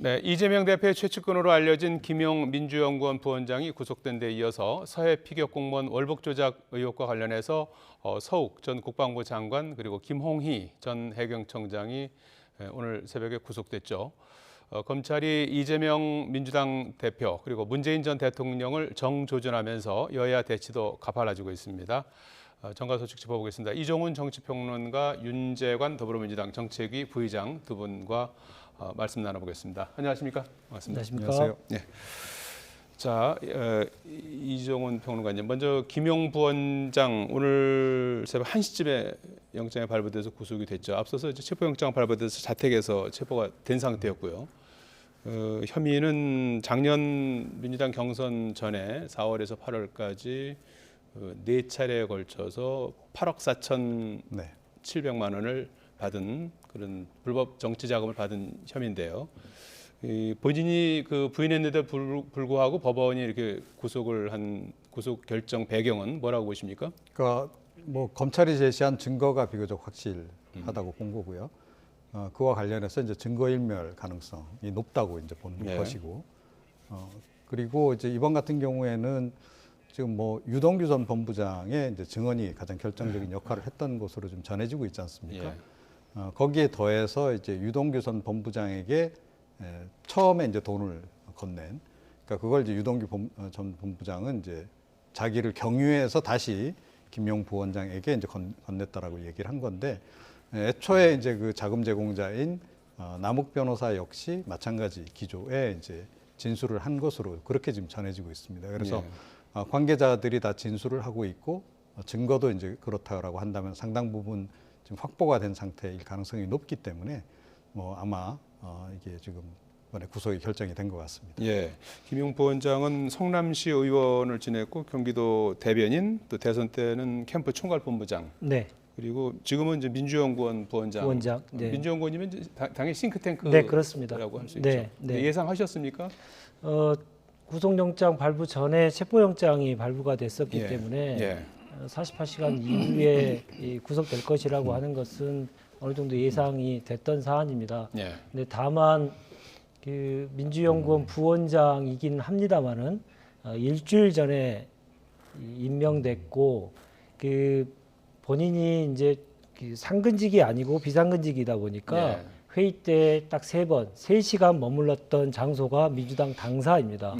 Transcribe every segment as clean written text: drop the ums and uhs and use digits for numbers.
네, 이재명 대표의 최측근으로 알려진 김용 민주연구원 부원장이 구속된 데 이어서 서해 피격 공무원 월북 조작 의혹과 관련해서 서욱 전 국방부 장관 그리고 김홍희 전 해경청장이 오늘 새벽에 구속됐죠. 검찰이 이재명 민주당 대표 그리고 문재인 전 대통령을 정조준하면서 여야 대치도 가팔라지고 있습니다. 정가 소식 짚어보겠습니다. 이종훈 정치평론가, 윤재관 더불어민주당 정책위 부의장 두 분과 말씀 나눠보겠습니다. 안녕하십니까? 반갑습니다. 안녕하세요. 네. 자, 이종훈 평론가님, 먼저 김용 부원장 오늘 새벽 1시쯤에 영장이 발부돼서 구속이 됐죠. 앞서서 이제 체포영장 발부돼서 자택에서 체포가 된 상태였고요. 혐의는 작년 민주당 경선 전에 4월에서 8월까지 4차례에 걸쳐서 8억 4,700만 원을 받은 그런 불법 정치 자금을 받은 혐의인데요. 본인이 부인했는데 불구하고 법원이 이렇게 구속을 한 구속 결정 배경은 뭐라고 보십니까? 그러니까 뭐 검찰이 제시한 증거가 비교적 확실하다고 본 거고요. 그와 관련해서 이제 증거인멸 가능성이 높다고 이제 보는 것이고, 그리고 이제 이번 같은 경우에는 지금 뭐 유동규 전 본부장의 이제 증언이 가장 결정적인 역할을 했던 것으로 좀 전해지고 있지 않습니까? 거기에 더해서 이제 유동규 전 본부장에게 처음에 이제 돈을 건넨, 그러니까 그걸 이제 유동규 전 본부장은 이제 자기를 경유해서 다시 김용 부원장에게 이제 건넸다라고 얘기를 한 건데, 애초에 이제 그 자금 제공자인 남욱 변호사 역시 마찬가지 기조에 이제 진술을 한 것으로 그렇게 지금 전해지고 있습니다. 그래서 관계자들이 다 진술을 하고 있고 증거도 이제 그렇다라고 한다면 상당 부분 지금 확보가 된 상태일 가능성이 높기 때문에 뭐 아마 이게 지금 이번에 구속이 결정이 된 것 같습니다. 예, 김용 부원장은 성남시 의원을 지냈고 경기도 대변인, 또 대선 때는 캠프 총괄본부장. 네. 그리고 지금은 이제 민주연구원 부원장. 네. 민주연구원이면 이제 당연히 싱크탱크라고 네, 그렇습니다. 할 수 네, 있죠. 네. 예상하셨습니까? 구속영장 발부 전에 체포영장이 발부가 됐었기 때문에 48시간 이후에 구속될 것이라고 하는 것은 어느 정도 예상이 됐던 사안입니다. 근데 다만 그 민주연구원 부원장이긴 합니다만은 일주일 전에 임명됐고 그 본인이 이제 그 상근직이 아니고 비상근직이다 보니까 회의 때 딱 3번, 3시간 머물렀던 장소가 민주당 당사입니다.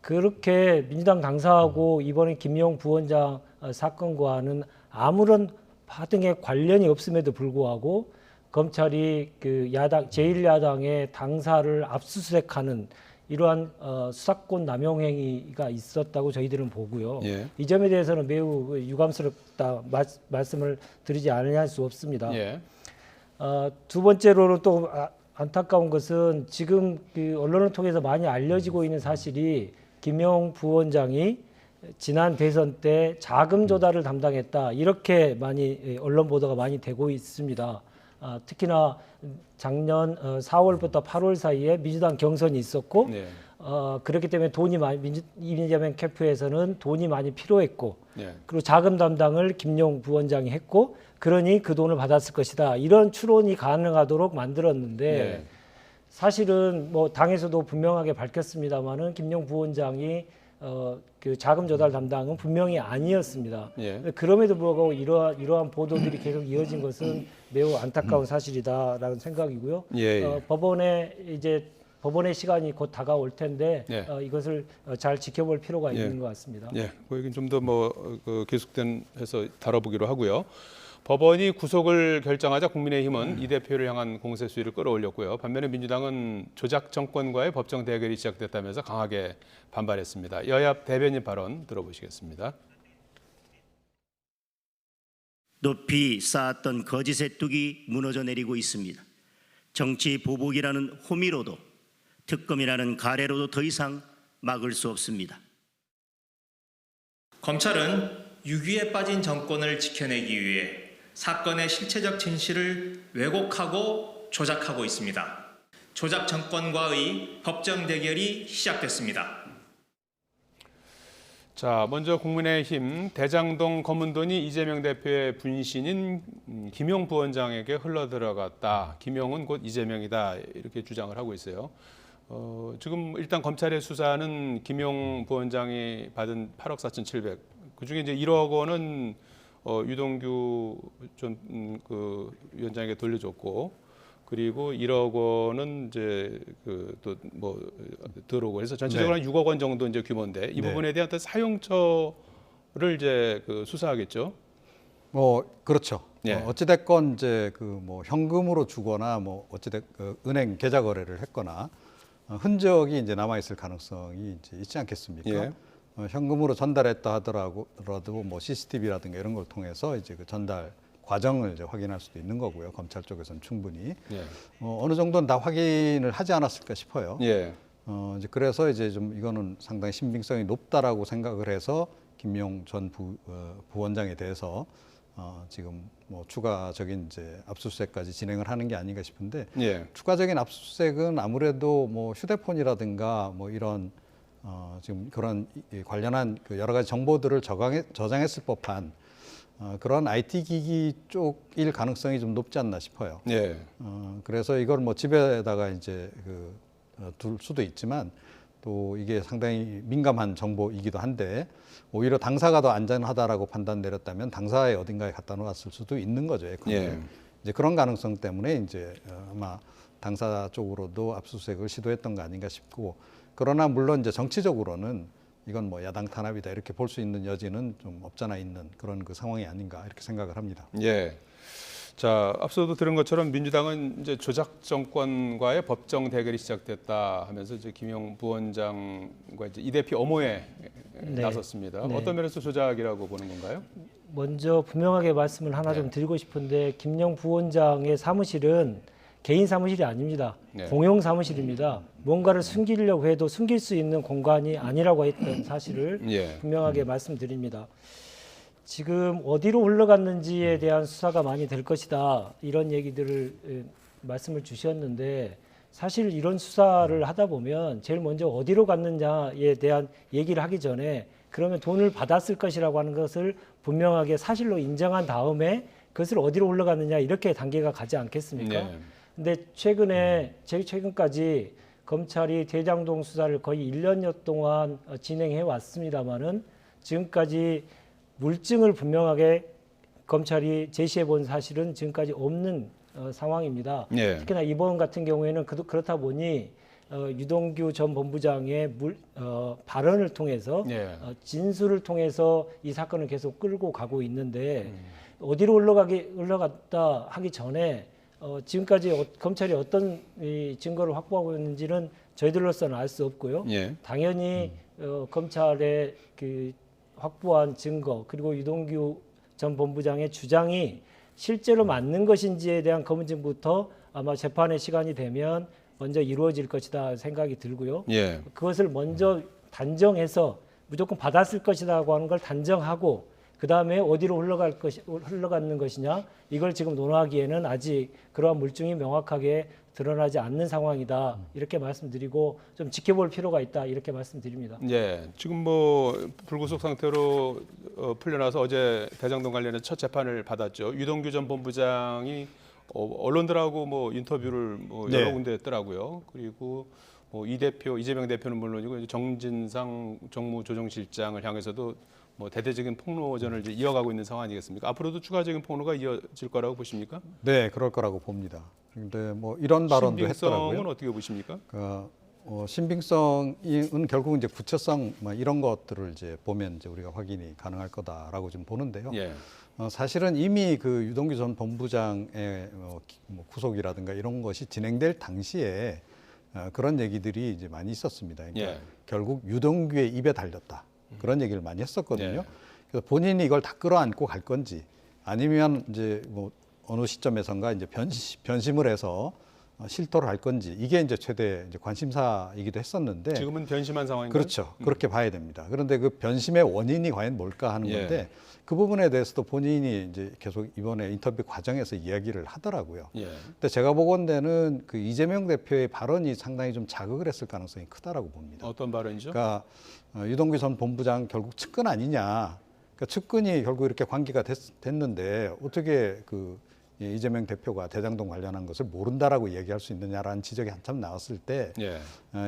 그렇게 민주당 당사하고 이번에 김용 부원장 사건과는 아무런 파등의 관련이 없음에도 불구하고 검찰이 그 제1야당의 당사를 압수수색하는 이러한 수사권 남용 행위가 있었다고 저희들은 보고요. 이 점에 대해서는 매우 유감스럽다 말씀을 드리지 않을 수 없습니다. 두 번째로는 또 안타까운 것은 지금 그 언론을 통해서 많이 알려지고 있는 사실이 김용 부원장이 지난 대선 때 자금 조달을 담당했다, 이렇게 많이 언론 보도가 많이 되고 있습니다. 특히나 작년 4월부터 8월 사이에 민주당 경선이 있었고 그렇기 때문에 돈이 많이 이재명 캠프에서는 돈이 많이 필요했고 그리고 자금 담당을 김용 부원장이 했고 그러니 그 돈을 받았을 것이다, 이런 추론이 가능하도록 만들었는데 사실은 뭐 당에서도 분명하게 밝혔습니다마는 김용 부원장이 그 자금 조달 담당은 분명히 아니었습니다. 그럼에도 불구하고 이러한 보도들이 계속 이어진 것은 매우 안타까운 사실이다라는 생각이고요. 법원의 시간이 곧 다가올 텐데 이것을 잘 지켜볼 필요가 있는 것 같습니다. 그 얘기는 좀 더 계속된 해서 다뤄보기로 하고요. 법원이 구속을 결정하자 국민의힘은 이 대표를 향한 공세 수위를 끌어올렸고요. 반면에 민주당은 조작 정권과의 법정 대결이 시작됐다면서 강하게 반발했습니다. 여야 대변인 발언 들어보시겠습니다. 높이 쌓았던 거짓의 뚝이 무너져 내리고 있습니다. 정치 보복이라는 호미로도 특검이라는 가래로도 더 이상 막을 수 없습니다. 검찰은 유기에 빠진 정권을 지켜내기 위해 사건의 실체적 진실을 왜곡하고 조작하고 있습니다. 조작 정권과의 법정 대결이 시작됐습니다. 자, 먼저 국민의힘 대장동 검은 돈이 이재명 대표의 분신인 김용 부원장에게 흘러들어갔다. 김용은 곧 이재명이다. 이렇게 주장을 하고 있어요. 지금 일단 검찰의 수사는 김용 부원장이 받은 8억 4,700. 그 중에 이제 1억 원은 유동규 전 그 위원장에게 돌려줬고, 그리고 1억 원은 이제 그 또 뭐 들어오고 해서 전체적으로 한 6억 원 정도 이제 규모인데 이 네. 부분에 대한 어떤 사용처를 이제 그 수사하겠죠. 그렇죠. 예. 어찌됐건 이제 그 뭐 현금으로 주거나 뭐 은행 계좌 거래를 했거나 흔적이 이제 남아 있을 가능성이 이제 있지 않겠습니까? 예. 현금으로 전달했다 하더라도 뭐 CCTV라든가 이런 걸 통해서 이제 그 전달 과정을 이제 확인할 수도 있는 거고요. 검찰 쪽에서는 충분히 예. 어느 정도는 다 확인을 하지 않았을까 싶어요. 예. 이제 그래서 이제 좀 이거는 상당히 신빙성이 높다라고 생각을 해서 김용 전 부원장에 대해서 지금 뭐 추가적인 이제 압수수색까지 진행을 하는 게 아닌가 싶은데 예. 추가적인 압수수색은 아무래도 뭐 휴대폰이라든가 뭐 이런 지금 그런 관련한 그 여러 가지 정보들을 저장했을 법한 그런 IT 기기 쪽일 가능성이 좀 높지 않나 싶어요. 예. 그래서 이걸 뭐 집에다가 이제 둘 수도 있지만 또 이게 상당히 민감한 정보이기도 한데 오히려 당사가 더 안전하다라고 판단 내렸다면 당사의 어딘가에 갖다 놓았을 수도 있는 거죠. 예. 이제 그런 가능성 때문에 이제 아마 당사 쪽으로도 압수수색을 시도했던 거 아닌가 싶고, 그러나 물론 이제 정치적으로는 이건 뭐 야당 탄압이다 이렇게 볼 수 있는 여지는 좀 없잖아 있는 그런 그 상황이 아닌가 이렇게 생각을 합니다. 예. 자, 앞서도 들은 것처럼 민주당은 이제 조작 정권과의 법정 대결이 시작됐다 하면서 이제 김용 부원장과 이제 이 대표 엄호에 네. 나섰습니다. 네. 어떤 면에서 조작이라고 보는 건가요? 먼저 분명하게 말씀을 하나 좀 드리고 싶은데 김용 부원장의 사무실은 개인 사무실이 아닙니다. 네. 공용 사무실입니다. 뭔가를 숨기려고 해도 숨길 수 있는 공간이 아니라고 했던 사실을 예. 분명하게 말씀드립니다. 지금 어디로 흘러갔는지에 대한 수사가 많이 될 것이다. 이런 얘기들을 말씀을 주셨는데 사실 이런 수사를 하다 보면 제일 먼저 어디로 갔느냐에 대한 얘기를 하기 전에 그러면 돈을 받았을 것이라고 하는 것을 분명하게 사실로 인정한 다음에 그것을 어디로 흘러갔느냐 이렇게 단계가 가지 않겠습니까? 네. 근데 최근까지 검찰이 대장동 수사를 거의 1년여 동안 진행해 왔습니다마는 지금까지 물증을 분명하게 검찰이 제시해 본 사실은 지금까지 없는 상황입니다. 예. 특히나 이번 같은 경우에는 그렇다 보니 유동규 전 본부장의 발언을 통해서 예. 진술을 통해서 이 사건을 계속 끌고 가고 있는데 어디로 흘러갔다 하기 전에 지금까지 검찰이 어떤 이 증거를 확보하고 있는지는 저희들로서는 알 수 없고요. 예. 당연히 검찰의 그 확보한 증거 그리고 유동규 전 본부장의 주장이 실제로 맞는 것인지에 대한 검증부터 아마 재판의 시간이 되면 먼저 이루어질 것이다 생각이 들고요. 예. 그것을 먼저 단정해서 무조건 받았을 것이라고 하는 걸 단정하고 그 다음에 어디로 흘러가는 것이냐 이걸 지금 논하기에는 아직 그러한 물증이 명확하게 드러나지 않는 상황이다 이렇게 말씀드리고 좀 지켜볼 필요가 있다 이렇게 말씀드립니다. 예. 지금 뭐 불구속 상태로 풀려나서 어제 대장동 관련해서 첫 재판을 받았죠. 유동규 전 본부장이 언론들하고 뭐 인터뷰를 뭐 여러 군데 했더라고요. 그리고 뭐 이재명 대표는 물론이고 이제 정진상 정무조정실장을 향해서도 뭐 대대적인 폭로전을 이제 이어가고 있는 상황 아니겠습니까? 앞으로도 추가적인 폭로가 이어질 거라고 보십니까? 네, 그럴 거라고 봅니다. 그런데 뭐 이런 발언도 했더라고요. 신빙성은 어떻게 보십니까? 신빙성은 결국 이제 구체성 뭐 이런 것들을 이제 보면 이제 우리가 확인이 가능할 거다라고 좀 보는데요. 예. 사실은 이미 그 유동규 전 본부장의 뭐 구속이라든가 이런 것이 진행될 당시에 그런 얘기들이 이제 많이 있었습니다. 그러니까 예. 결국 유동규의 입에 달렸다 그런 얘기를 많이 했었거든요. 예. 그래서 본인이 이걸 다 끌어안고 갈 건지 아니면 이제 뭐 어느 시점에선가 이제 변심을 해서 실토를 할 건지 이게 이제 최대 이제 관심사이기도 했었는데 지금은 변심한 상황인가요? 그렇죠. 그렇게 봐야 됩니다. 그런데 그 변심의 원인이 과연 뭘까 하는 예. 건데 그 부분에 대해서도 본인이 이제 계속 이번에 인터뷰 과정에서 이야기를 하더라고요. 예. 근데 제가 보건대는 그 이재명 대표의 발언이 상당히 좀 자극을 했을 가능성이 크다라고 봅니다. 어떤 발언이죠? 그러니까 유동규 전 본부장 결국 측근 아니냐. 그러니까 측근이 결국 이렇게 관계가 됐는데 어떻게 그 이재명 대표가 대장동 관련한 것을 모른다라고 얘기할 수 있느냐라는 지적이 한참 나왔을 때 예.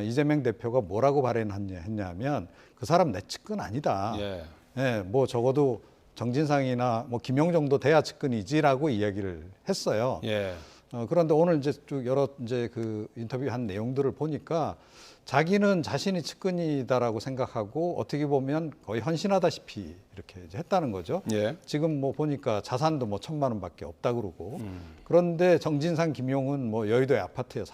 이재명 대표가 뭐라고 발언했냐면 그 사람 내 측근 아니다. 예. 예, 뭐 적어도 정진상이나 뭐 김용 정도 돼야 측근이지라고 이야기를 했어요. 예. 그런데 오늘 이제 쭉 여러 이제 그 인터뷰한 내용들을 보니까 자기는 자신이 측근이다라고 생각하고 어떻게 보면 거의 헌신하다시피 이렇게 이제 했다는 거죠. 예. 지금 뭐 보니까 자산도 뭐 1,000만 원밖에 없다 그러고 그런데 정진상, 김용은 뭐 여의도의 아파트에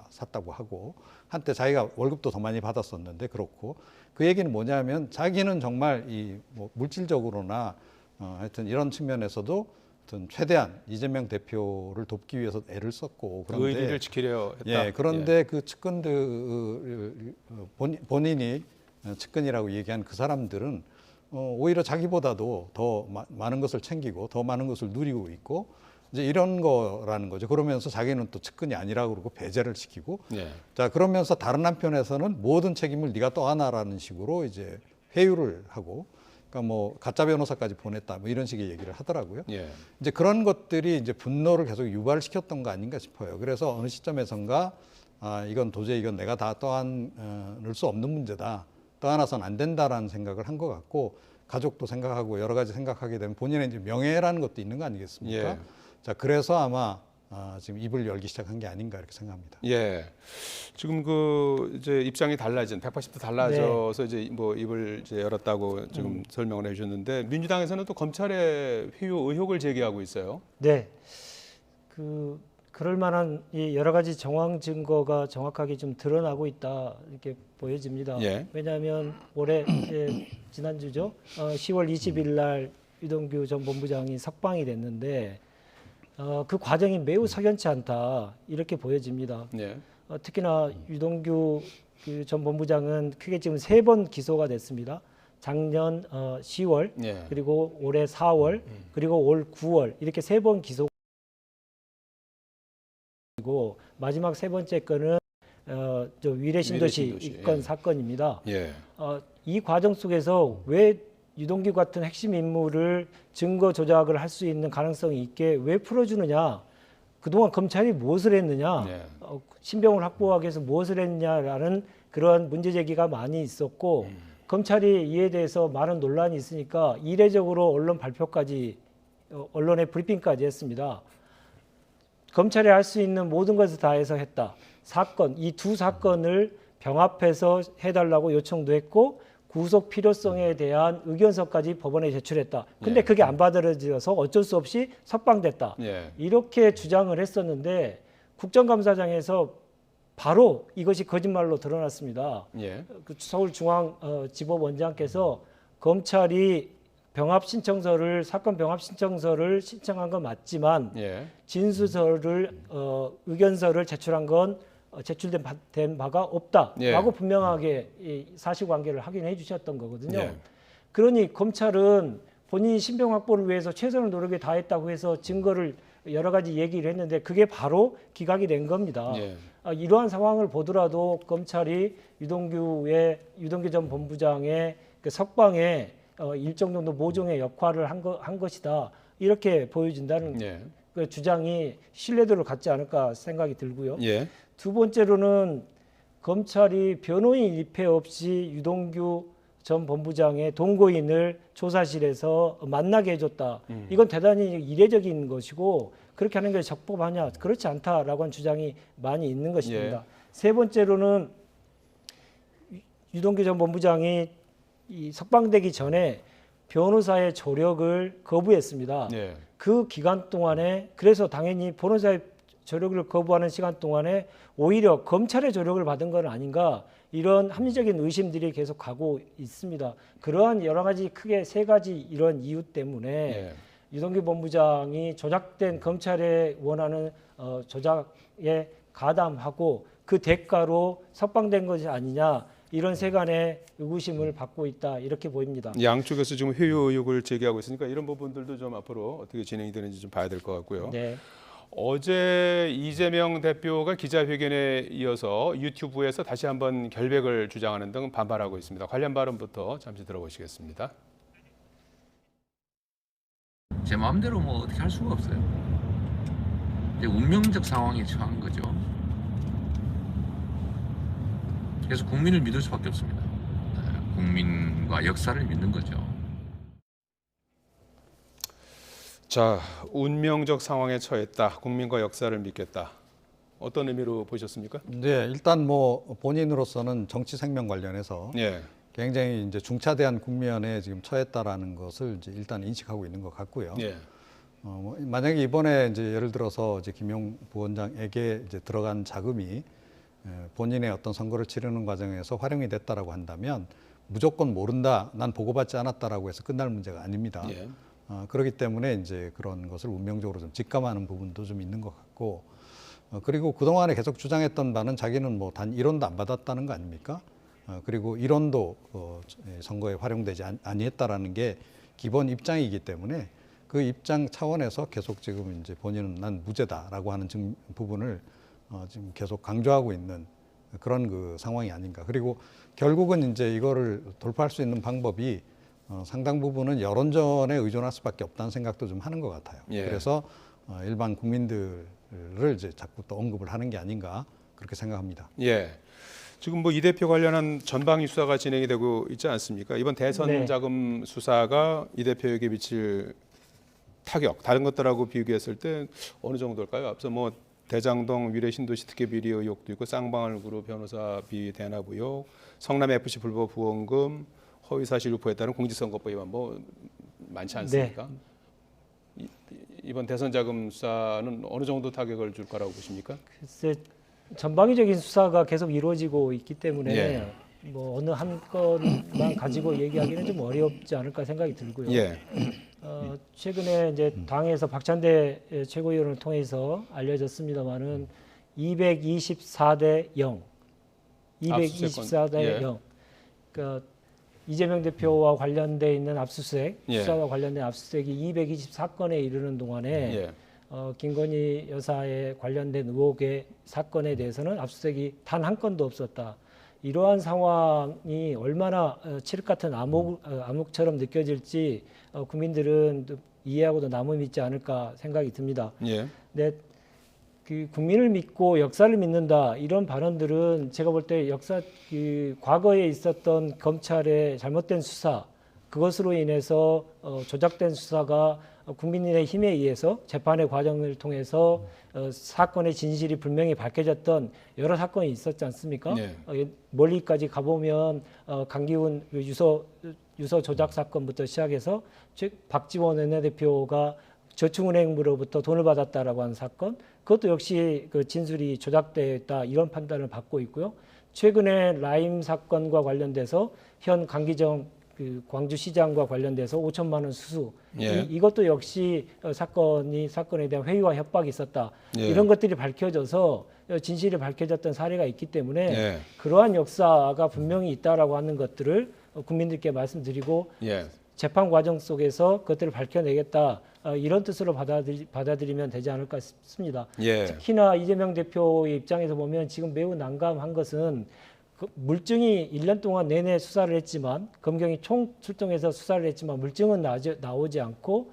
샀다고 하고 한때 자기가 월급도 더 많이 받았었는데 그렇고 그 얘기는 뭐냐면 자기는 정말 이 뭐 물질적으로나 하여튼 이런 측면에서도 하여튼 최대한 이재명 대표를 돕기 위해서 애를 썼고 그런데 의리를 지키려 했다. 예, 그런데 그 측근들 본인이 측근이라고 얘기한 그 사람들은 오히려 자기보다도 더 많은 것을 챙기고 더 많은 것을 누리고 있고 이제 이런 거라는 거죠. 그러면서 자기는 또 측근이 아니라고 그러고 배제를 시키고 예. 자 그러면서 다른 한편에서는 모든 책임을 네가 떠안아라는 식으로 이제 회유를 하고 그러니까 뭐 가짜 변호사까지 보냈다 뭐 이런 식의 얘기를 하더라고요. 예. 이제 그런 것들이 이제 분노를 계속 유발시켰던 거 아닌가 싶어요. 그래서 어느 시점에선가 이건 도저히 이건 내가 다 떠안을 수 없는 문제다. 떠안아서는 안 된다라는 생각을 한 것 같고 가족도 생각하고 여러 가지 생각하게 되면 본인의 이제 명예라는 것도 있는 거 아니겠습니까? 예. 자 그래서 아마 지금 입을 열기 시작한 게 아닌가 이렇게 생각합니다. 예. 지금 그 이제 입장이 달라진 180도 달라져서 이제 뭐 입을 이제 열었다고 지금 설명을 해주셨는데 민주당에서는 또 검찰에 회유 의혹을 제기하고 있어요. 네. 그럴 만한 이 여러 가지 정황 증거가 정확하게 좀 드러나고 있다 이렇게 보여집니다. 예. 왜냐하면 올해 지난주죠. 10월 20일 날 유동규 전 본부장이 석방이 됐는데 그 과정이 매우 석연치 않다 이렇게 보여집니다. 예. 특히나 유동규 그 전 본부장은 크게 지금 3번 기소가 됐습니다. 작년 10월 예. 그리고 올해 4월 그리고 올 9월 이렇게 3번 기소고 마지막 3번째 건은 저 위례신도시 위례신도시, 입건 예. 사건입니다. 예. 이 과정 속에서 왜 유동규 같은 핵심 인물을 증거 조작을 할 수 있는 가능성이 있게 왜 풀어주느냐? 그동안 검찰이 무엇을 했느냐? 예. 신병을 확보하기 위해서 무엇을 했냐라는 그러한 문제 제기가 많이 있었고 검찰이 이에 대해서 많은 논란이 있으니까 이례적으로 언론 발표까지 언론의 브리핑까지 했습니다. 검찰이 할 수 있는 모든 것을 다해서 했다. 이 두 사건을 병합해서 해달라고 요청도 했고 구속 필요성에 대한 의견서까지 법원에 제출했다. 근데 예. 그게 안 받아들여져서 어쩔 수 없이 석방됐다. 예. 이렇게 주장을 했었는데 국정감사장에서 바로 이것이 거짓말로 드러났습니다. 예. 그 서울중앙지법원장께서 검찰이 사건 병합 신청서를 신청한 건 맞지만 예. 진술서를 의견서를 제출한 건 제출된 바가 없다라고 예. 분명하게 이 사실관계를 확인해 주셨던 거거든요. 예. 그러니 검찰은 본인이 신병 확보를 위해서 최선의 노력을 다했다고 해서 증거를 여러 가지 얘기를 했는데 그게 바로 기각이 된 겁니다. 예. 이러한 상황을 보더라도 검찰이 유동규 전 본부장의 그 석방에 일정 정도 모종의 역할을 한 것이다. 이렇게 보여진다는 예. 그 주장이 신뢰도를 갖지 않을까 생각이 들고요. 예. 두 번째로는 검찰이 변호인 입회 없이 유동규 전 본부장의 동거인을 조사실에서 만나게 해줬다. 이건 대단히 이례적인 것이고 그렇게 하는 게 적법하냐? 그렇지 않다라고 하는 주장이 많이 있는 것입니다. 예. 세 번째로는 유동규 전 본부장이 이 석방되기 전에 변호사의 조력을 거부했습니다. 예. 그 기간 동안에 그래서 당연히 변호사의 조력을 거부하는 시간 동안에 오히려 검찰의 조력을 받은 건 아닌가 이런 합리적인 의심들이 계속 가고 있습니다. 그러한 여러 가지 크게 3가지 이런 이유 때문에 예. 유동규 본부장이 조작된 검찰에 원하는 조작에 가담하고 그 대가로 석방된 것이 아니냐 이런 세간의 의구심을 받고 있다 이렇게 보입니다. 양쪽에서 지금 회유 의혹을 제기하고 있으니까 이런 부분들도 좀 앞으로 어떻게 진행이 되는지 좀 봐야 될 것 같고요. 네. 어제 이재명 대표가 기자회견에 이어서 유튜브에서 다시 한번 결백을 주장하는 등 반발하고 있습니다. 관련 발언부터 잠시 들어보시겠습니다. 제 마음대로 뭐 어떻게 할 수가 없어요. 이제 운명적 상황에 처한 거죠. 그래서 국민을 믿을 수밖에 없습니다. 국민과 역사를 믿는 거죠. 자, 운명적 상황에 처했다. 국민과 역사를 믿겠다. 어떤 의미로 보셨습니까? 네, 일단 뭐 본인으로서는 정치 생명 관련해서 예. 굉장히 이제 중차대한 국면에 지금 처했다라는 것을 이제 일단 인식하고 있는 것 같고요. 예. 뭐 만약에 이번에 이제 예를 들어서 이제 김용 부원장에게 이제 들어간 자금이 본인의 어떤 선거를 치르는 과정에서 활용이 됐다라고 한다면 무조건 모른다, 난 보고받지 않았다라고 해서 끝날 문제가 아닙니다. 예. 그렇기 때문에 이제 그런 것을 운명적으로 좀 직감하는 부분도 좀 있는 것 같고, 그리고 그동안에 계속 주장했던 바는 자기는 뭐 단 1원도 안 받았다는 거 아닙니까? 그리고 1원도 선거에 활용되지 아니했다라는 게 기본 입장이기 때문에 그 입장 차원에서 계속 지금 이제 본인은 난 무죄다라고 하는 부분을 지금 계속 강조하고 있는 그런 그 상황이 아닌가. 그리고 결국은 이제 이거를 돌파할 수 있는 방법이 상당 부분은 여론전에 의존할 수밖에 없다는 생각도 좀 하는 것 같아요. 예. 그래서 일반 국민들을 이제 자꾸 또 언급을 하는 게 아닌가 그렇게 생각합니다. 예. 지금 뭐 이 대표 관련한 전방위 수사가 진행이 되고 있지 않습니까? 이번 대선 네. 자금 수사가 이 대표에게 미칠 타격, 다른 것들하고 비교했을 때 어느 정도일까요? 앞서 뭐 대장동 위례 신도시 특혜 비리 의혹도 있고 쌍방울 그룹 변호사비 대납 의혹, 성남 FC 불법 후원금, 허위 사실 유포에 따른 공직선거법 위반 뭐 많지 않습니까? 이번 대선 자금 수사는 어느 정도 타격을 줄 거라고 보십니까? 글쎄 전방위적인 수사가 계속 이루어지고 있기 때문에 예. 뭐 어느 한 건만 가지고 얘기하기는 좀 어렵지 않을까 생각이 들고요. 예. 최근에 이제 당에서 박찬대 최고위원을 통해서 알려졌습니다만은 224대 0, 224대 예. 0. 그러니까 이재명 대표와 관련돼 있는 압수수색, 예. 수사와 관련된 압수수색이 224건에 이르는 동안에 예. 김건희 여사에 관련된 의혹의 사건에 대해서는 압수수색이 단 한 건도 없었다. 이러한 상황이 얼마나 칠흑 같은 암흑처럼 느껴질지 국민들은 이해하고도 남음 있지 않을까 생각이 듭니다. 예. 근데 그 국민을 믿고 역사를 믿는다 이런 발언들은 제가 볼 때 과거에 있었던 검찰의 잘못된 수사 그것으로 인해서 조작된 수사가 국민의 힘에 의해서 재판의 과정을 통해서 사건의 진실이 분명히 밝혀졌던 여러 사건이 있었지 않습니까? 네. 멀리까지 가보면 강기훈 유서 조작 사건부터 시작해서 박지원 원내대표가 저축은행으로부터 돈을 받았다라고 하는 사건, 그것도 역시 그 진술이 조작되었다 이런 판단을 받고 있고요. 최근에 라임 사건과 관련돼서 현 강기정 그 광주시장과 관련돼서 5천만 원 수수, 예. 이것도 역시 사건에 대한 회유와 협박이 있었다. 예. 이런 것들이 밝혀져서 진실이 밝혀졌던 사례가 있기 때문에 예. 그러한 역사가 분명히 있다라고 하는 것들을 국민들께 말씀드리고 예. 재판 과정 속에서 그것들을 밝혀내겠다. 이런 뜻으로 받아들이면 되지 않을까 싶습니다. 예. 특히나 이재명 대표의 입장에서 보면 지금 매우 난감한 것은 그 물증이 1년 동안 내내 수사를 했지만 검경이 총 출동해서 수사를 했지만 물증은 나오지 않고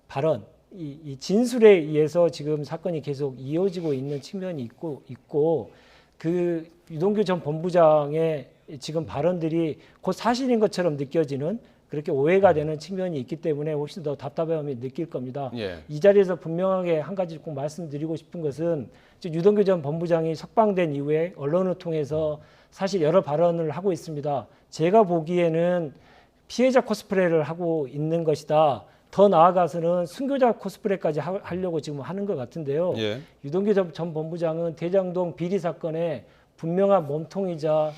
발언, 이 진술에 의해서 지금 사건이 계속 이어지고 있는 측면이 있고 그 유동규 전 본부장의 지금 발언들이 곧 사실인 것처럼 느껴지는 그렇게 오해가 되는 측면이 있기 때문에 훨씬 더 답답함을 느낄 겁니다. 예. 이 자리에서 분명하게 한 가지 꼭 말씀드리고 싶은 것은 유동규 전 본부장이 석방된 이후에 언론을 통해서 사실 여러 발언을 하고 있습니다. 제가 보기에는 피해자 코스프레를 하고 있는 것이다. 더 나아가서는 순교자 코스프레까지 하려고 지금 하는 것 같은데요. 예. 유동규 전 본부장은 대장동 비리 사건의 분명한 몸통이자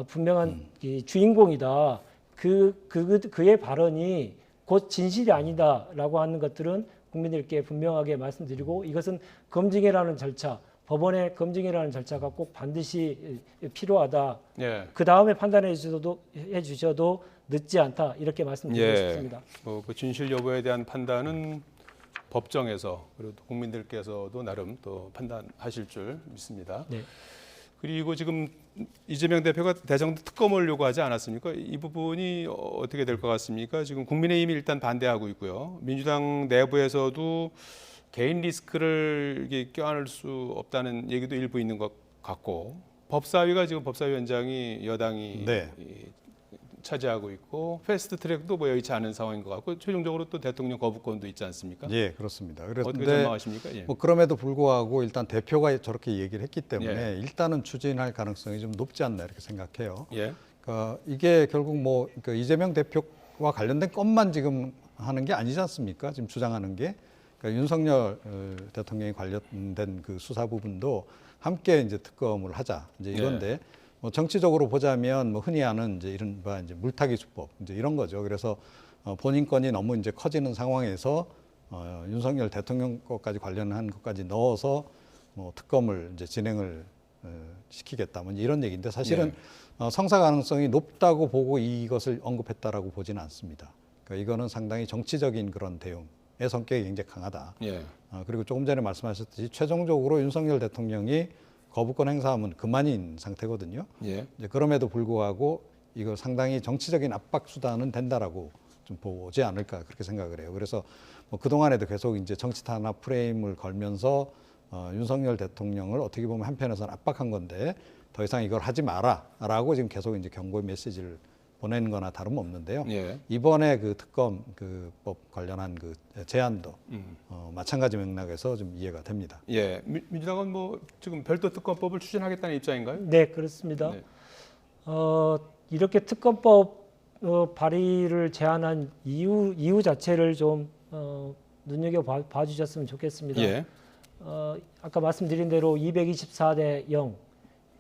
분명한 이 주인공이다. 그의 발언이 곧 진실이 아니다라고 하는 것들은 국민들께 분명하게 말씀드리고 이것은 검증이라는 절차, 법원의 검증이라는 절차가 꼭 반드시 필요하다. 예. 그 다음에 판단해 주셔도 늦지 않다 이렇게 말씀드리고 싶습니다. 그 진실 여부에 대한 판단은 법정에서 그리고 또 국민들께서도 나름 또 판단하실 줄 믿습니다. 네. 그리고 지금 이재명 대표가 대장동 특검을 요구하지 않았습니까? 이 부분이 어떻게 될 것 같습니까? 지금 국민의힘이 일단 반대하고 있고요. 민주당 내부에서도 개인 리스크를 이게 껴안을 수 없다는 얘기도 일부 있는 것 같고 법사위가 지금 법사위원장이 여당이 네. 차지하고 있고 패스트트랙도 뭐 여의치 않은 상황인 것 같고 최종적으로 또 대통령 거부권도 있지 않습니까? 예, 그렇습니다. 어떻게 그런데 전망하십니까? 예. 뭐 그럼에도 불구하고 일단 대표가 저렇게 얘기를 했기 때문에 예. 일단은 추진할 가능성이 좀 높지 않나 이렇게 생각해요. 예. 그러니까 이게 결국 뭐 그러니까 이재명 대표와 관련된 것만 지금 하는 게 아니지 않습니까? 지금 주장하는 게 그러니까 윤석열 대통령이 관련된 그 수사 부분도 함께 이제 특검을 하자 이제 이건데 뭐 정치적으로 보자면 뭐 흔히 아는 이제 이른바 이제 물타기 수법 이제 이런 거죠. 그래서 본인 건이 너무 이제 커지는 상황에서 윤석열 대통령 것까지 관련한 것까지 넣어서 뭐 특검을 이제 진행을 시키겠다 뭐 이런 얘기인데 사실은 성사 가능성이 높다고 보고 이것을 언급했다라고 보지는 않습니다. 그러니까 이거는 상당히 정치적인 그런 대응의 성격이 굉장히 강하다. 예. 그리고 조금 전에 말씀하셨듯이 최종적으로 윤석열 대통령이 거부권 행사하면 그만인 상태거든요. 예. 이제 그럼에도 불구하고 이거 상당히 정치적인 압박 수단은 된다라고 좀 보지 않을까 그렇게 생각을 해요. 그래서 뭐 그동안에도 계속 이제 정치 탄압 프레임을 걸면서 윤석열 대통령을 어떻게 보면 한편에서는 압박한 건데 더 이상 이걸 하지 마라라고 지금 계속 이제 경고의 메시지를 보내는 거나 다름없는데요. 예. 이번에 그 특검 그 법 관련한 그 제안도 마찬가지 맥락에서 좀 이해가 됩니다. 예. 민주당은 뭐 지금 별도 특검법을 추진하겠다는 입장인가요? 네, 그렇습니다. 네. 이렇게 특검법 발의를 제안한 이유 자체를 좀 눈여겨 봐주셨으면 좋겠습니다. 예. 아까 말씀드린 대로 224대 0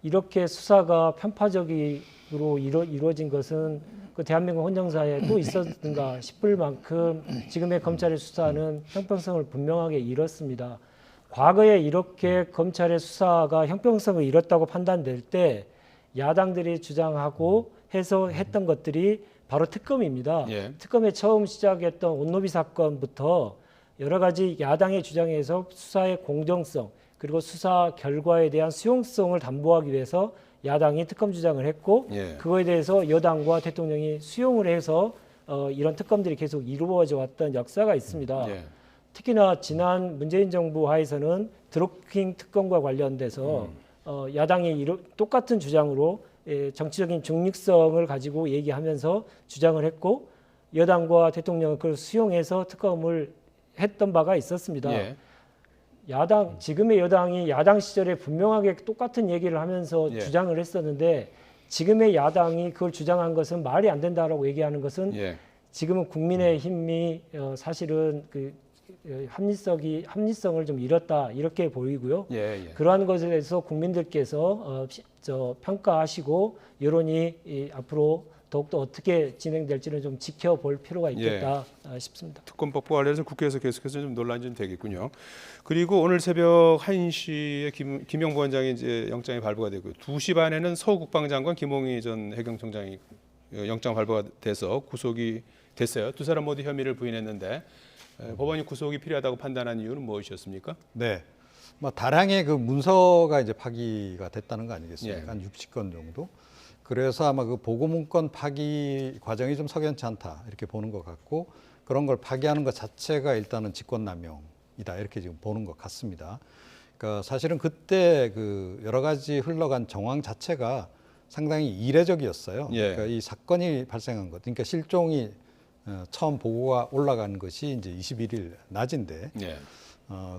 이렇게 수사가 편파적으로 이루어진 것은 그 대한민국 헌정사에 또 있었는가 싶을 만큼 지금의 검찰의 수사는 형평성을 분명하게 잃었습니다. 과거에 이렇게 검찰의 수사가 형평성을 잃었다고 판단될 때 야당들이 주장하고 해서 했던 것들이 바로 특검입니다. 예. 특검에 처음 시작했던 온노비 사건부터 여러 가지 야당의 주장에서 수사의 공정성 그리고 수사 결과에 대한 수용성을 담보하기 위해서 야당이 특검 주장을 했고 예. 그거에 대해서 여당과 대통령이 수용을 해서 이런 특검들이 계속 이루어져 왔던 역사가 있습니다. 예. 특히나 지난 문재인 정부 하에서는 드루킹 특검과 관련돼서 야당이 똑같은 주장으로 정치적인 중립성을 가지고 얘기하면서 주장을 했고 여당과 대통령은 그걸 수용해서 특검을 했던 바가 있었습니다. 예. 지금의 여당이 야당 시절에 분명하게 똑같은 얘기를 하면서 예. 주장을 했었는데 지금의 야당이 그걸 주장한 것은 말이 안 된다라고 얘기하는 것은 예. 지금은 국민의힘이 사실은 그 합리성을 좀 잃었다 이렇게 보이고요. 예. 예. 그러한 것에 대해서 국민들께서 평가하시고 여론이 앞으로 더욱더 어떻게 진행될지는 좀 지켜볼 필요가 있겠다 싶습니다. 특검법과 관련해서 국회에서 계속해서 좀 논란이 좀 되겠군요. 그리고 오늘 새벽 1시에 김영 부원장이 이제 영장이 발부가 되고 2시 반에는 서 국방장관 김홍희 전 해경청장이 영장 발부가 돼서 구속이 됐어요. 두 사람 모두 혐의를 부인했는데 법원이 구속이 필요하다고 판단한 이유는 무엇이었습니까? 네. 뭐 다량의 그 문서가 이제 파기가 됐다는 거 아니겠습니까? 예. 한 60건 정도. 그래서 아마 그 보고문건 파기 과정이 좀 석연치 않다 이렇게 보는 것 같고 그런 걸 파기하는 것 자체가 일단은 직권남용이다 이렇게 지금 보는 것 같습니다. 그러니까 사실은 그때 그 여러 가지 흘러간 정황 자체가 상당히 이례적이었어요. 예. 그러니까 이 사건이 발생한 것, 그러니까 실종이 처음 보고가 올라간 것이 이제 21일 낮인데 예.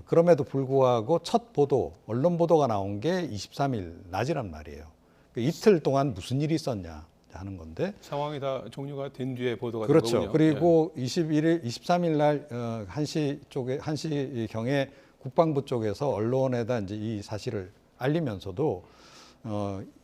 그럼에도 불구하고 첫 보도, 언론 보도가 나온 게 23일 낮이란 말이에요. 이틀 동안 무슨 일이 있었냐 하는 건데 상황이 다 종료가 된 뒤에 보도가 된 그렇죠. 거군요. 그리고 23일 날 1시 경에 국방부 쪽에서 언론에다 이제 이 사실을 알리면서도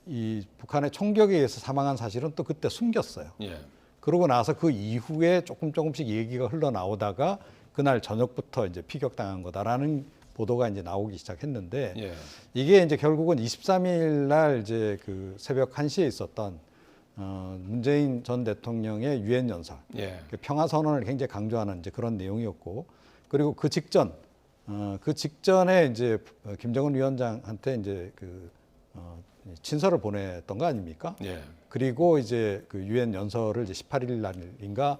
이 북한의 총격에 의해서 사망한 사실은 또 그때 숨겼어요. 예. 그러고 나서 그 이후에 조금씩 얘기가 흘러나오다가 그날 저녁부터 이제 피격당한 거다라는 보도가 이제 나오기 시작했는데 예. 이게 이제 결국은 23일 날 이제 그 새벽 1시에 있었던 문재인 전 대통령의 유엔 연설, 예. 평화 선언을 굉장히 강조하는 이제 그런 내용이었고 그리고 그 직전에 이제 김정은 위원장한테 이제 그 친서를 보냈던 거 아닙니까? 예. 그리고 이제 그 유엔 연설을 이제 18일 날인가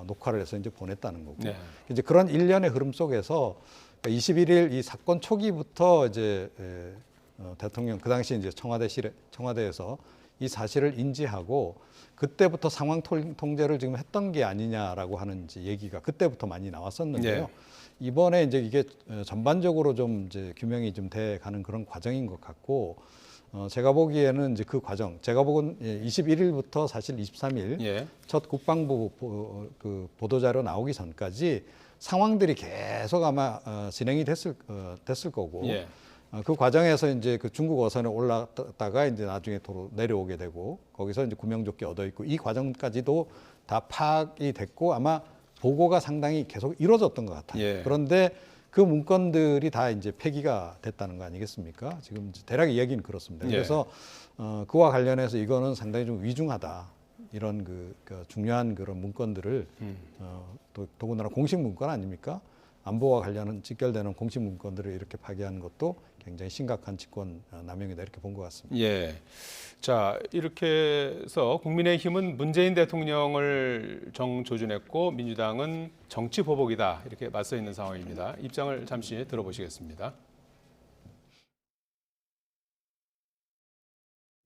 녹화를 해서 이제 보냈다는 거고 네. 이제 그런 일련의 흐름 속에서 21일 이 사건 초기부터 이제 대통령 그 당시 이제 청와대에서 이 사실을 인지하고 그때부터 상황 통제를 지금 했던 게 아니냐라고 하는 이제 얘기가 그때부터 많이 나왔었는데요. 네. 이번에 이제 이게 전반적으로 좀 이제 규명이 좀 돼 가는 그런 과정인 것 같고 제가 보기에는 이제 그 과정, 제가 보건 21일부터 사실 23일 예. 첫 국방부 그 보도자료 나오기 전까지 상황들이 계속 아마 진행이 됐을 거고 예. 그 과정에서 이제 그 중국 어선에 올랐다가 이제 나중에 도로 내려오게 되고 거기서 이제 구명조끼 얻어 있고 이 과정까지도 다 파악이 됐고 아마 보고가 상당히 계속 이루어졌던 것 같아요. 예. 그런데 그 문건들이 다 이제 폐기가 됐다는 거 아니겠습니까? 지금 대략 이야기는 그렇습니다. 예. 그래서 그와 관련해서 이거는 상당히 좀 위중하다. 이런 그 중요한 그런 문건들을 또 더군다나 공식 문건 아닙니까? 안보와 관련한 직결되는 공식 문건들을 이렇게 파기하는 것도 굉장히 심각한 직권 남용이다 이렇게 본 것 같습니다. 예. 자, 이렇게 해서 국민의힘은 문재인 대통령을 정조준했고 민주당은 정치 보복이다 이렇게 맞서 있는 상황입니다. 입장을 잠시 들어보시겠습니다.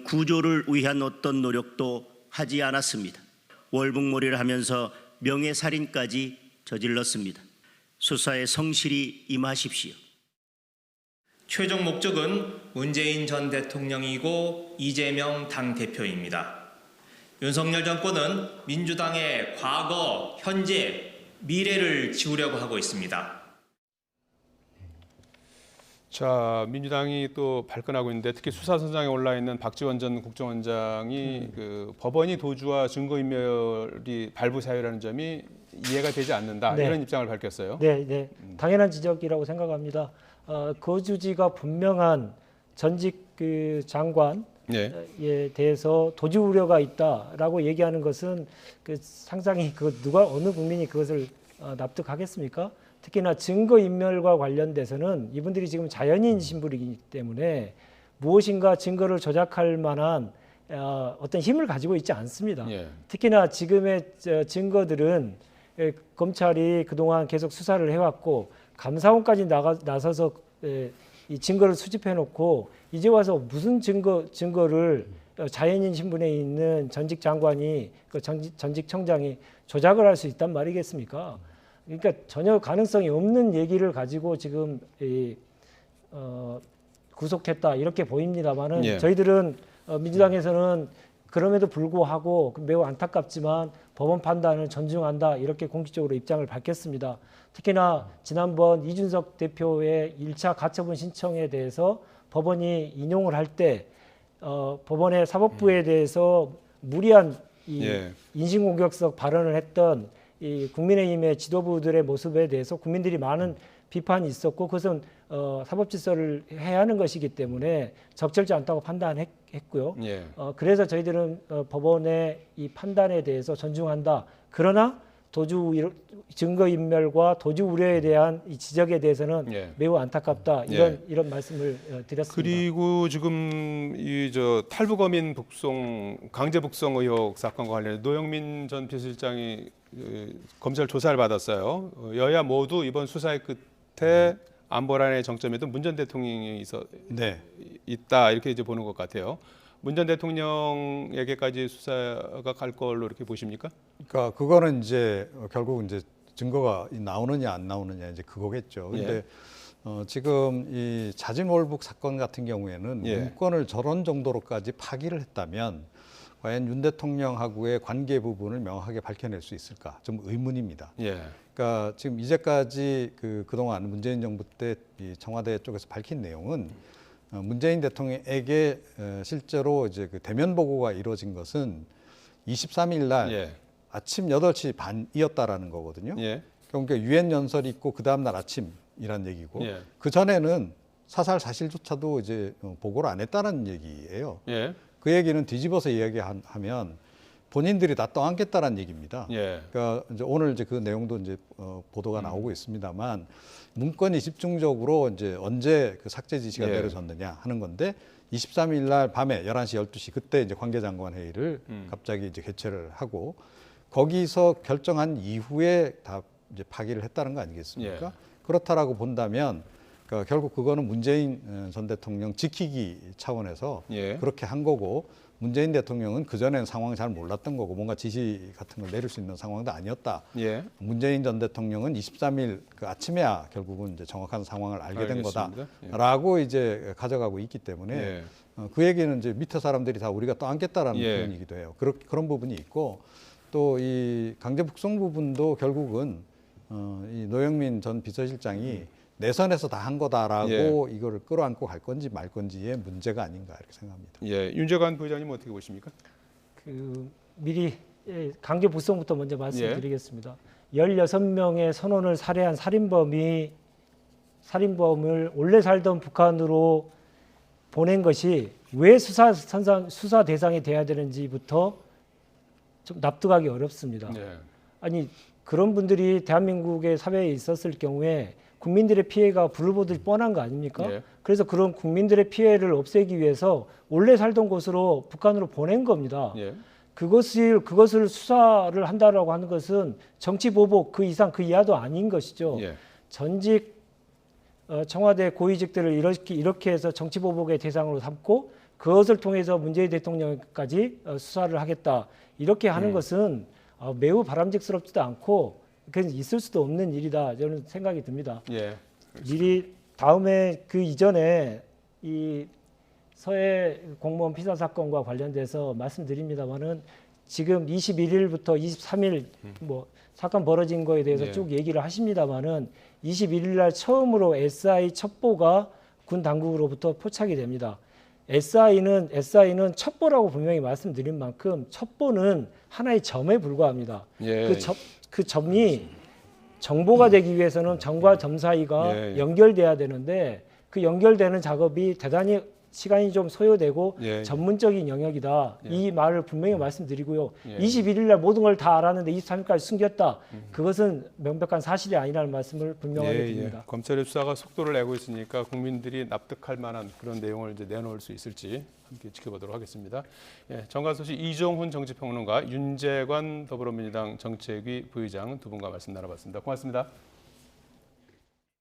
구조를 위한 어떤 노력도 하지 않았습니다. 월북몰이를 하면서 명예살인까지 저질렀습니다. 수사에 성실히 임하십시오. 최종 목적은 문재인 전 대통령이고 이재명 당대표입니다. 윤석열 정권은 민주당의 과거, 현재, 미래를 지우려고 하고 있습니다. 자, 민주당이 또 발끈하고 있는데 특히 수사선상에 올라 있는 박지원 전 국정원장이 그 법원이 도주와 증거인멸이 발부 사유라는 점이 이해가 되지 않는다 네. 이런 입장을 밝혔어요. 네, 네. 당연한 지적이라고 생각합니다. 거주지가 분명한 전직 그 장관에 네. 대해서 도주 우려가 있다라고 얘기하는 것은 그 상당히 그 누가 어느 국민이 그것을 납득하겠습니까? 특히나 증거인멸과 관련돼서는 이분들이 지금 자연인 신분이기 때문에 무엇인가 증거를 조작할 만한 어떤 힘을 가지고 있지 않습니다. 예. 특히나 지금의 증거들은 검찰이 그동안 계속 수사를 해왔고 감사원까지 나서서 이 증거를 수집해놓고 이제 와서 무슨 증거를 자연인 신분에 있는 전직 장관이 전직 청장이 조작을 할 수 있단 말이겠습니까? 그러니까 전혀 가능성이 없는 얘기를 가지고 지금 구속했다 이렇게 보입니다만은 예. 저희들은 민주당에서는 그럼에도 불구하고 매우 안타깝지만 법원 판단을 존중한다 이렇게 공식적으로 입장을 밝혔습니다. 특히나 지난번 이준석 대표의 1차 가처분 신청에 대해서 법원이 인용을 할 때 법원의 사법부에 대해서 무리한 인신공격성 발언을 했던 이 국민의힘의 지도부들의 모습에 대해서 국민들이 많은 비판이 있었고 그것은 사법질서를 해야 하는 것이기 때문에 적절치 않다고 판단했고요. 예. 그래서 저희들은 법원의 이 판단에 대해서 존중한다. 그러나 증거인멸과 도주 우려에 대한 이 지적에 대해서는 매우 안타깝다. 이런 말씀을 드렸습니다. 그리고 지금 탈북어민 강제 북송 의혹 사건과 관련해 노영민 전 비서실장이 검찰 조사를 받았어요. 여야 모두 이번 수사의 끝에 안보란의 정점에도 문 전 대통령이 있다 이렇게 이제 보는 것 같아요. 문 전 대통령에게까지 수사가 갈 걸로 이렇게 보십니까? 그러니까 그거는 이제 결국 이제 증거가 나오느냐 안 나오느냐 이제 그거겠죠. 근데 지금 이 자진 월북 사건 같은 경우에는 문건을 저런 정도로까지 파기를 했다면 과연 윤 대통령하고의 관계 부분을 명확하게 밝혀낼 수 있을까? 좀 의문입니다. 그러니까 지금 이제까지 그동안 문재인 정부 때 이 청와대 쪽에서 밝힌 내용은 문재인 대통령에게 실제로 이제 그 대면 보고가 이루어진 것은 23일 날 아침 8시 반이었다라는 거거든요. 그러니까 유엔 연설이 있고 그 다음 날 아침이란 얘기고 그 전에는 사살 사실조차도 이제 보고를 안 했다는 얘기예요. 그 얘기는 뒤집어서 이야기하면 본인들이 다 떠안겠다는 얘기입니다. 그러니까 이제 오늘 이제 그 내용도 이제 보도가 나오고 있습니다만 문건이 집중적으로 이제 언제 그 삭제 지시가 내려졌느냐 하는 건데 23일 날 밤에 11시, 12시 그때 이제 관계장관 회의를 갑자기 이제 개최를 하고 거기서 결정한 이후에 다 이제 파기를 했다는 거 아니겠습니까? 그렇다라고 본다면 결국 그거는 문재인 전 대통령 지키기 차원에서 예. 그렇게 한 거고 문재인 대통령은 그전엔 상황을 잘 몰랐던 거고 뭔가 지시 같은 걸 내릴 수 있는 상황도 아니었다. 예. 문재인 전 대통령은 23일 그 아침에야 결국은 이제 정확한 상황을 알게 된 알겠습니다. 거다라고 이제 가져가고 있기 때문에 예. 그 얘기는 이제 밑에 사람들이 다 우리가 또 안겠다라는 예. 표현이기도 해요. 그런 부분이 있고 또 이 강제 북송 부분도 결국은 이 노영민 전 비서실장이 내선에서 다 한 거다라고 이거를 끌어안고 갈 건지 말 건지의 문제가 아닌가 이렇게 생각합니다. 예. 윤재관 부회장님 어떻게 보십니까? 미리 강제 북송부터 먼저 말씀드리겠습니다. 16명의 선원을 살해한 살인범을 원래 살던 북한으로 보낸 것이 왜 수사 대상이 돼야 되는지부터 좀 납득하기 어렵습니다. 네. 아니 그런 분들이 대한민국의 사회에 있었을 경우에 국민들의 피해가 불을 보듯 뻔한 거 아닙니까? 네. 그래서 그런 국민들의 피해를 없애기 위해서 원래 살던 곳으로 북한으로 보낸 겁니다. 예. 그것을 수사를 한다라고 하는 것은 정치 보복 그 이상 그 이하도 아닌 것이죠. 예. 전직 청와대 고위직들을 이렇게 해서 정치 보복의 대상으로 삼고 그것을 통해서 문재인 대통령까지 수사를 하겠다 이렇게 하는 것은 매우 바람직스럽지도 않고 그래서 있을 수도 없는 일이다 저는 생각이 듭니다. 예. 미리 다음에 그 이전에 이 서해 공무원 피살 사건과 관련돼서 말씀드립니다만은 지금 21일부터 23일 뭐 사건 벌어진 거에 대해서 네. 쭉 얘기를 하십니다만은 21일 날 처음으로 SI 첩보가 군 당국으로부터 포착이 됩니다. SI는 첩보라고 분명히 말씀드린 만큼 첩보는 하나의 점에 불과합니다. 예. 그 점이 정보가 되기 위해서는 점과 점 사이가 예. 연결돼야 되는데 그 연결되는 작업이 대단히 시간이 좀 소요되고 예. 전문적인 영역이다. 예. 이 말을 분명히 말씀드리고요. 예. 21일 날 모든 걸 다 알았는데 23일까지 숨겼다. 그것은 명백한 사실이 아니라는 말씀을 분명하게 드립니다. 검찰의 수사가 속도를 내고 있으니까 국민들이 납득할 만한 그런 내용을 이제 내놓을 수 있을지 함께 지켜보도록 하겠습니다. 예, 정관소시 이종훈 정치평론가, 윤재관 더불어민주당 정책위 부의장 두 분과 말씀 나눠봤습니다. 고맙습니다.